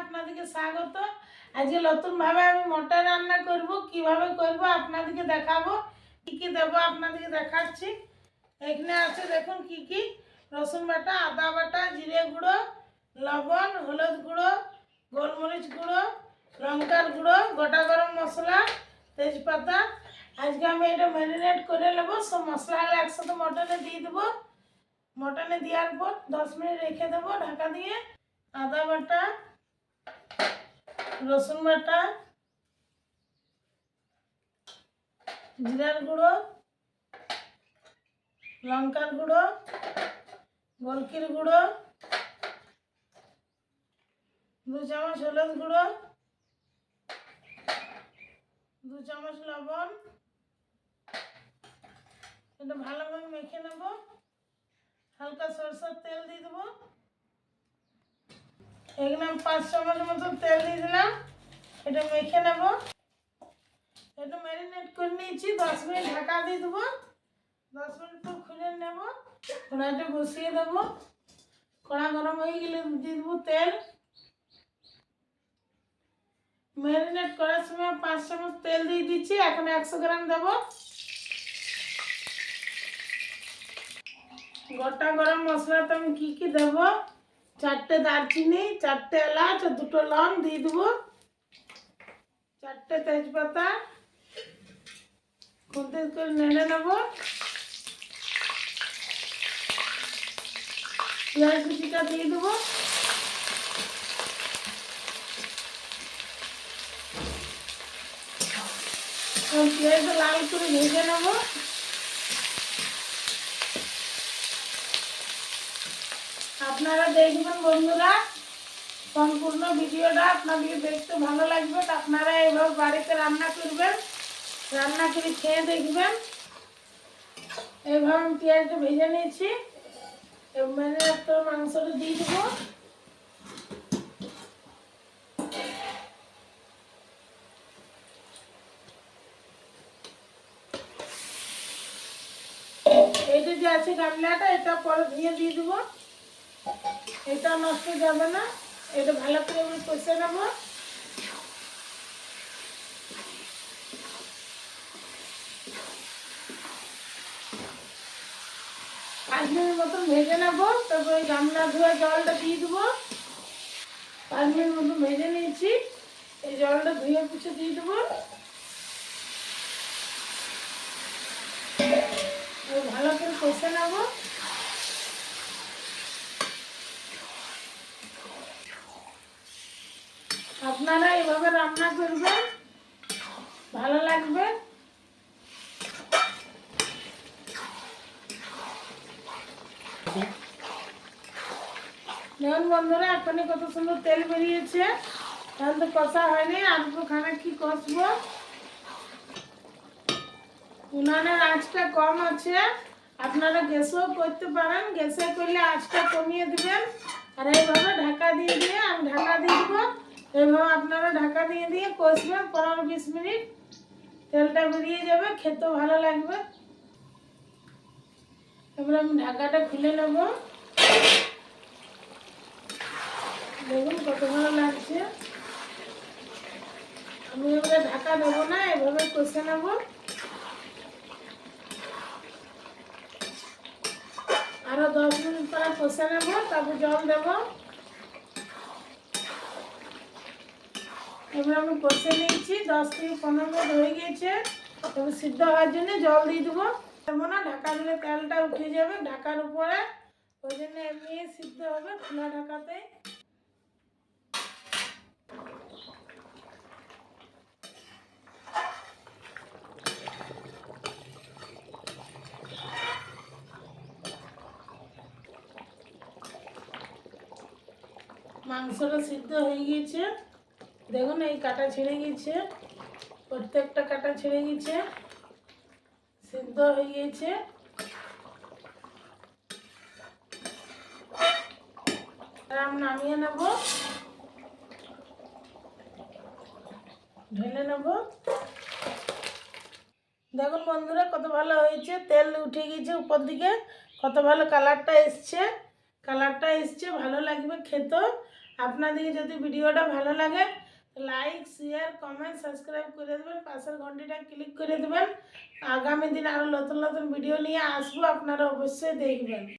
আপনাদেরকে স্বাগত। আজকে নতুনভাবে আমি মটর রান্না করব। কিভাবে করব আপনাদেরকে দেখাবো। কি কি দেব আপনাদেরকে দেখাচ্ছি। এখানে আছে দেখুন কি কি: রসুন বাটা, আদা বাটা, জিরে গুঁড়ো, লবণ, হলুদ গুঁড়ো, গোলমরিচ গুঁড়ো, লঙ্কার গুঁড়ো, গোটা গরম মশলা, তেজপাতা। আজকে আমি এটা ম্যারিনেট করে নেব। সব মশলাগুলো একসাথে মটনে দিয়ে দেবো। মটনে দেওয়ার পর 10 মিনিট রেখে দেবো ঢাকা দিয়ে। আদা বাটা, রসুন বাটা, জিরার গুঁড়ো, লঙ্কার গুঁড়ো, গোলকির গুঁড়ো, 2 চামচ হলুদ গুঁড়ো, 2 চামচ লবণ। এটা ভালোভাবে মেখে নেব। হালকা সরষের তেল দিয়ে দেবো। এখানে আমি 5 চামচ মতো তেল দিয়ে দিলাম। এটা মেখে নেব। এটা ম্যারিনেট করে নিয়েছি। 10 মিনিট ঢাকা দিয়ে দেবো। 10 মিনিট পর খুলে নেব। কড়াইটা বসিয়ে দেবো। কড়া গরম হয়ে গেলে দিয়ে দেবো তেল। ম্যারিনেট করার সময় 5 চামচ তেল দিয়ে দিচ্ছি। এখন 100 গ্রাম দেবো। গোটা গরম মশলাতে আমি কি কি দেবো: 4টে দারচিনি, 4টে এলাচ, 2টো লং দিয়ে দেবো, 4টে তেজপাতা। খুন্তি করে নেড়ে নেব। পেঁয়াজ কুচিটা দিয়ে দেবো। পেঁয়াজটা লাল করে ভেজে নেব। আপনারা দেখবেন বন্ধুরা, সম্পূর্ণ ভিডিওটা আপনাদেরকে দেখতে ভালো লাগবে। আপনারা এভাবে বাড়িতে রান্না করবেন, রান্না করে খেয়ে দেখবেন। এইভাবে আমি পেঁয়াজটা ভেজে নিয়েছি। ম্যারিনেট মাংসটা দিয়ে দেবো। এইটা যে আছে গামলাটা, এটা পরে দিয়ে দেবো। এটা নষ্ট যাবে না। এটা ভালো করে আমি কষে নেবো। পাঁচ মিনিট মতন ভেজে নেবো। তারপর ওই গামলা ধোয়া জলটা দিয়ে দেবো। 5 মিনিট মতন ভেজে নিয়েছি। এই জলটা ধুয়ে পুছে দিয়ে দেবো। ভালো করে কষে নেবো। আপনারা এভাবে রান্না করবেন, ভালো লাগবে। দেখুন বন্ধুরা, এখনই কত সুন্দর তেল বেরিয়েছে। এখন তো কষা হয়নি, আর খানা কি কষবো। উনানের আঁচটা কম আছে। আপনারা গ্যাসেও করতে পারেন। গ্যাসে করলে আঁচটা কমিয়ে দিবেন। আর এইভাবে ঢাকা দিয়ে দিয়ে আমি ঢাকা দিয়ে দেবো। এইভাবে আপনারা ঢাকা দিয়ে দিয়ে কষবেন 15-20 মিনিট। তেলটা বেরিয়ে যাবে, খেতেও ভালো লাগবে। এবার আমি ঢাকাটা খুলে নেব। দেখুন কত ভালো লাগছে। আমি এবারে ঢাকা দেবো না, এভাবে কষে নেব। আরো 10 মিনিট পরে কষে নেব। তারপর জল দেব। এবার আমি কষে নিয়েছি। 10 থেকে 15 মিনিট হয়ে গেছে। তবে সিদ্ধ হওয়ার জন্য জল দিয়ে দেবো। দেবো না, ঢাকা দিলে তেলটা উঠে যাবে ঢাকার উপরে। ওই জন্য এমনি সিদ্ধ হবে খোলা ঢাকাতে। মাংসটা সিদ্ধ হয়ে গিয়েছে। দেখুন এই কাটা ছেড়ে গেছে, প্রত্যেকটা কাটা ছেড়ে গেছে, সিদ্ধ হয়ে গিয়েছে। আমি নামিয়ে নেব, ঢেলে নেব। দেখুন বন্ধুরা কত ভালো হয়েছে। তেল উঠে গেছে উপর দিকে। কত ভালো কালারটা এসছে। কালারটা এসছে, ভালো লাগবে খেতে। আপনাদেরকে যদি ভিডিওটা ভালো লাগে লাইক শেয়ার কমেন্ট সাবস্ক্রাইব করে দেবেন, পাশের ঘন্টিটা ক্লিক করে দেবেন। আগামী দিন আরও নতুন নতুন ভিডিও নিয়ে আসবো, আপনারা অবশ্যই দেখবেন।